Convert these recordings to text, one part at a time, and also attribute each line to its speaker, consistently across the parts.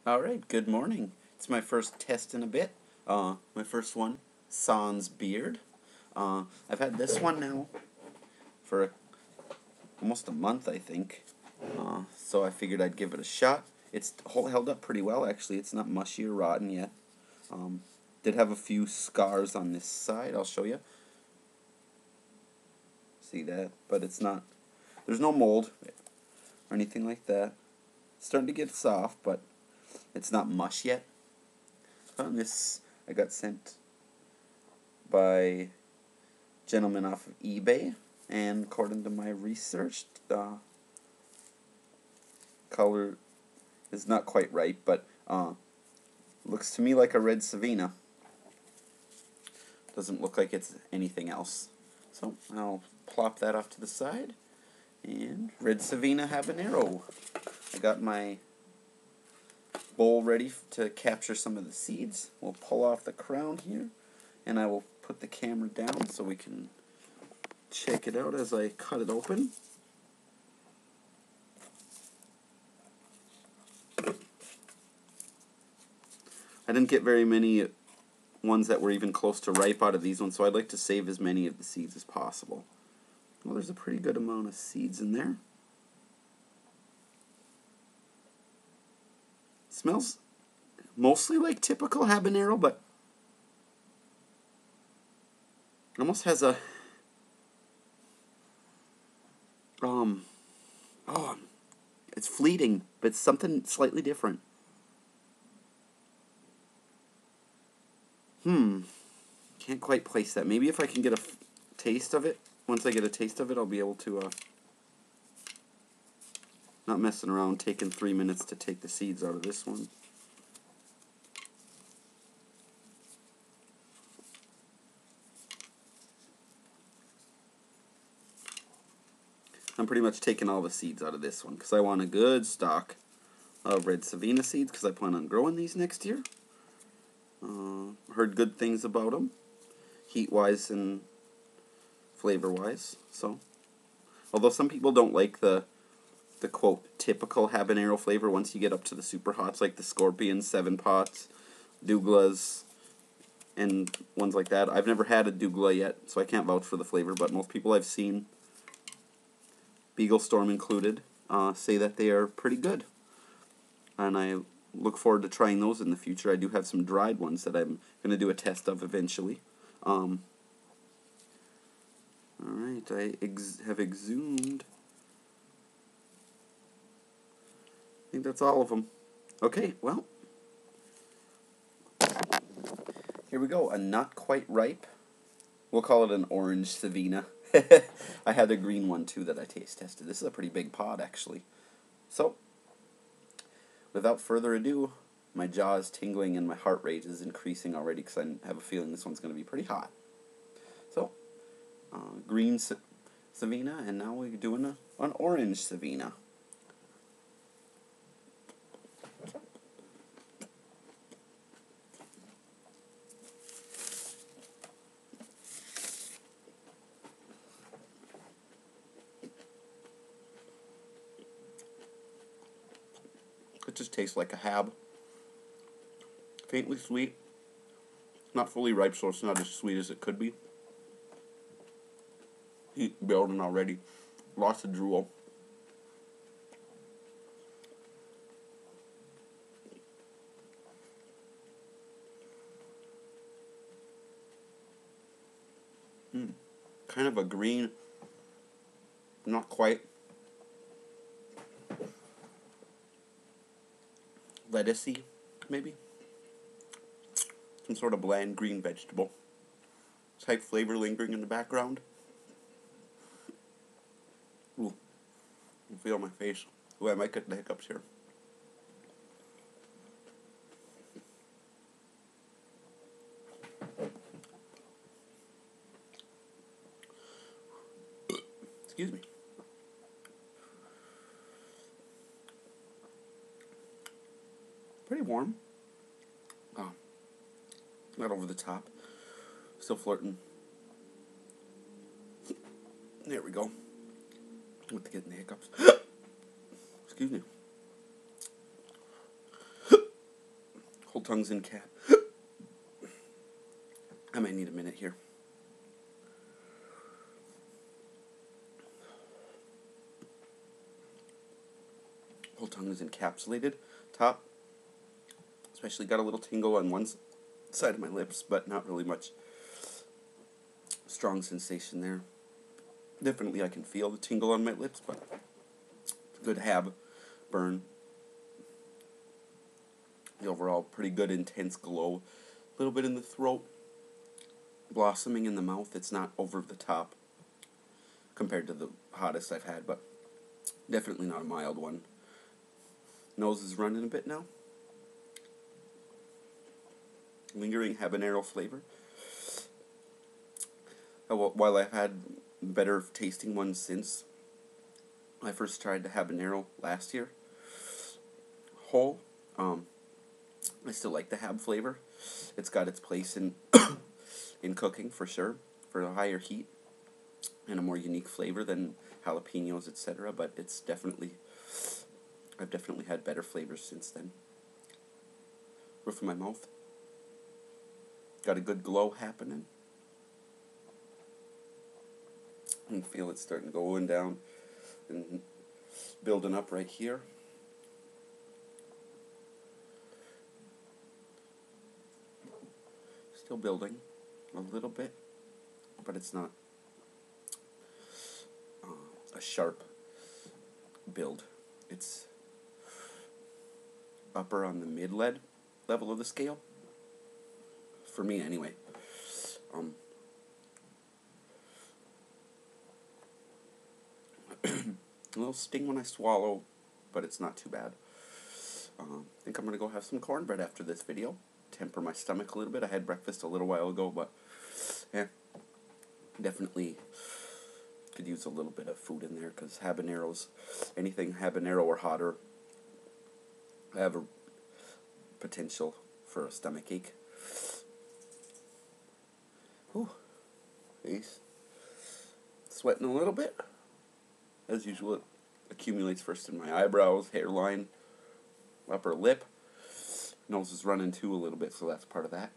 Speaker 1: Alright, good morning. It's my first test in a bit. My first one, Sans Beard. I've had this one now for almost a month, I think. So I figured I'd give it a shot. It's held up pretty well, actually. It's not mushy or rotten yet. Did have a few scars on this side. I'll show you. See that? But it's not, there's no mold or anything like that. It's starting to get soft, but it's not mush yet. This I got sent by a gentleman off of eBay, and according to my research, the color is not quite right, but looks to me like a red Savina. Doesn't look like it's anything else. So I'll plop that off to the side. And red Savina habanero. I got my bowl ready to capture some of the seeds. We'll pull off the crown here, and I will put the camera down so we can check it out as I cut it open. I didn't get very many ones that were even close to ripe out of these ones, so I'd like to save as many of the seeds as possible. Well, there's a pretty good amount of seeds in there. It smells mostly like typical habanero, but almost has a it's fleeting, but it's something slightly different. Can't quite place that. Maybe if I can get a taste of it. Once I get a taste of it, I'll be able to not messing around taking 3 minutes to take the seeds out of this one. I'm pretty much taking all the seeds out of this one because I want a good stock of red Savina seeds because I plan on growing these next year. Heard good things about them, heat-wise and flavor-wise. So, although some people don't like the quote typical habanero flavor once you get up to the super hots like the Scorpions, Seven Pots, Douglas, and ones like that. I've never had a Douglas yet, so I can't vouch for the flavor, but most people I've seen, Beagle Storm included, say that they are pretty good. And I look forward to trying those in the future. I do have some dried ones that I'm going to do a test of eventually. Alright, I have exhumed. I think that's all of them. Okay, well, here we go. A not quite ripe. We'll call it an orange Savina. I had a green one too that I taste tested. This is a pretty big pod actually. So, without further ado, my jaw is tingling and my heart rate is increasing already because I have a feeling this one's going to be pretty hot. So, green Savina, and now we're doing an orange Savina. It just tastes like a hab. Faintly sweet. Not fully ripe, so it's not as sweet as it could be. Heat building already. Lots of drool. Kind of a green, not quite, lettucey, maybe. Some sort of bland green vegetable type flavor lingering in the background. Ooh, I feel my face. Ooh, I might get the hiccups here. Excuse me. Pretty warm. Oh, not over the top. Still flirting. There we go. With getting the hiccups. Excuse me. Whole tongue's in cap. I might need a minute here. Whole tongue is encapsulated. Top, especially got a little tingle on one side of my lips, but not really much strong sensation there. Definitely I can feel the tingle on my lips, but good hab burn. The overall pretty good intense glow. A little bit in the throat. Blossoming in the mouth. It's not over the top compared to the hottest I've had, but definitely not a mild one. Nose is running a bit now. Lingering habanero flavor. While I've had better tasting ones since I first tried the habanero last year, whole, I still like the hab flavor. It's got its place in in cooking for sure, for a higher heat and a more unique flavor than jalapenos, etc. But it's I've definitely had better flavors since then. Roof of my mouth. Got a good glow happening. You can feel it starting going down and building up right here. Still building a little bit, but it's not a sharp build. It's upper on the mid-lead level of the scale. For me, anyway. A little sting when I swallow, but it's not too bad. I think I'm going to go have some cornbread after this video. Temper my stomach a little bit. I had breakfast a little while ago, but yeah, definitely could use a little bit of food in there, because habaneros, anything habanero or hotter, have a potential for a stomach ache. Whew. Face sweating a little bit. As usual, it accumulates first in my eyebrows, hairline, upper lip. Nose is running too a little bit, so that's part of that.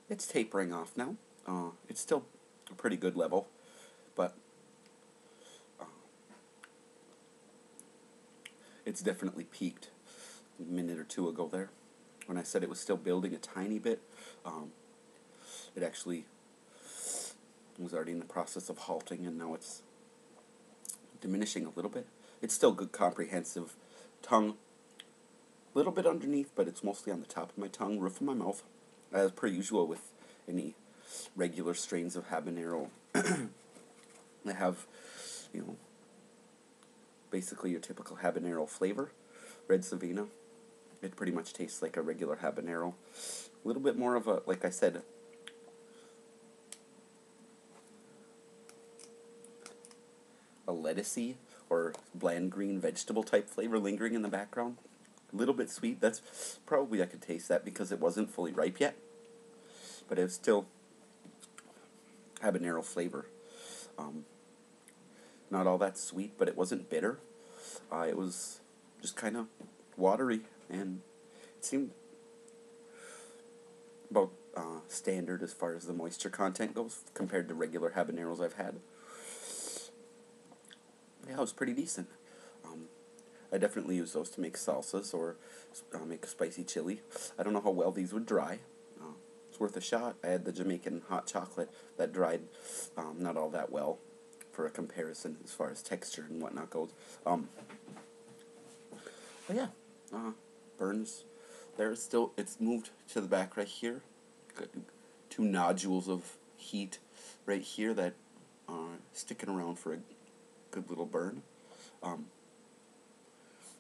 Speaker 1: It's tapering off now. It's still a pretty good level, but it's definitely peaked a minute or two ago there. When I said it was still building a tiny bit, it actually was already in the process of halting, and now it's diminishing a little bit. It's still good, comprehensive tongue. A little bit underneath, but it's mostly on the top of my tongue, roof of my mouth. As per usual with any regular strains of habanero. They have, basically your typical habanero flavor. Red Savina. It pretty much tastes like a regular habanero. A little bit more of a, like I said, a lettucey or bland green vegetable type flavor lingering in the background. A little bit sweet. That's probably, I could taste that because it wasn't fully ripe yet. But it was still habanero flavor. Not all that sweet, but it wasn't bitter. It was just kind of watery, and it seemed about standard as far as the moisture content goes compared to regular habaneros I've had. Yeah, it was pretty decent. I definitely use those to make salsas or make a spicy chili. I don't know how well these would dry. It's worth a shot. I had the Jamaican hot chocolate that dried not all that well for a comparison as far as texture and whatnot goes. But yeah, burns. There's still, it's moved to the back right here. Got 2 nodules of heat right here that are sticking around for a good little burn.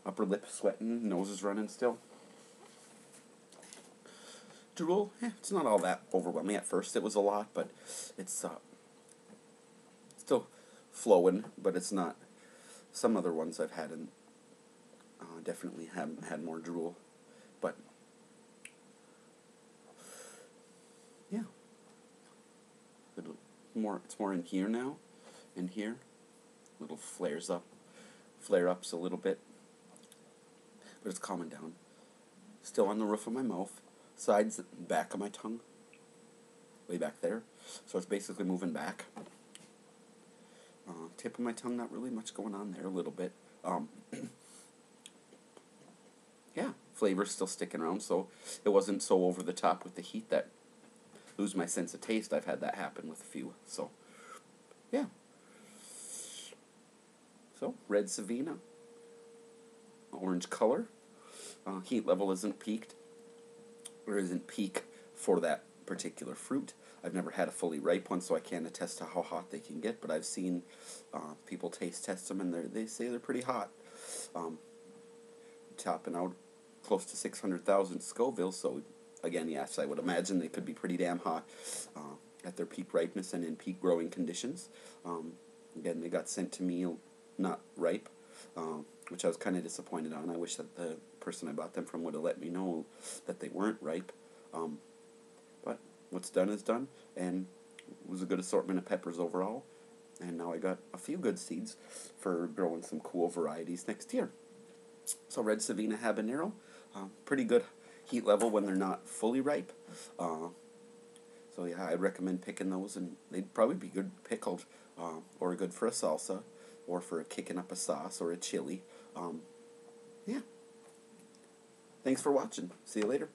Speaker 1: Upper lip sweating, nose is running still. Drool, it's not all that overwhelming. At first it was a lot, but it's still flowing, but it's not. Some other ones I've had and definitely haven't had more drool, but yeah, it's more in here now, in here, little flare ups a little bit. but it's calming down. Still on the roof of my mouth, sides and back of my tongue, way back there. So it's basically moving back. Tip of my tongue, not really much going on there, a little bit. Yeah, flavor's still sticking around, so it wasn't so over the top with the heat that lose my sense of taste. I've had that happen with a few, so yeah. So, red Savina, orange color. Heat level isn't peaked, or isn't peak for that particular fruit. I've never had a fully ripe one, so I can't attest to how hot they can get, but I've seen people taste test them, and they say they're pretty hot. Topping out close to 600,000 Scoville, so again, yes, I would imagine they could be pretty damn hot at their peak ripeness and in peak growing conditions. Again, they got sent to me not ripe, which I was kind of disappointed on. I wish that the person I bought them from would have let me know that they weren't ripe. But what's done is done, and it was a good assortment of peppers overall. And now I got a few good seeds for growing some cool varieties next year. So red Savina habanero, pretty good heat level when they're not fully ripe. So yeah, I'd recommend picking those, and they'd probably be good pickled, or good for a salsa, or for kicking up a sauce or a chili. Yeah. Thanks for watching. See you later.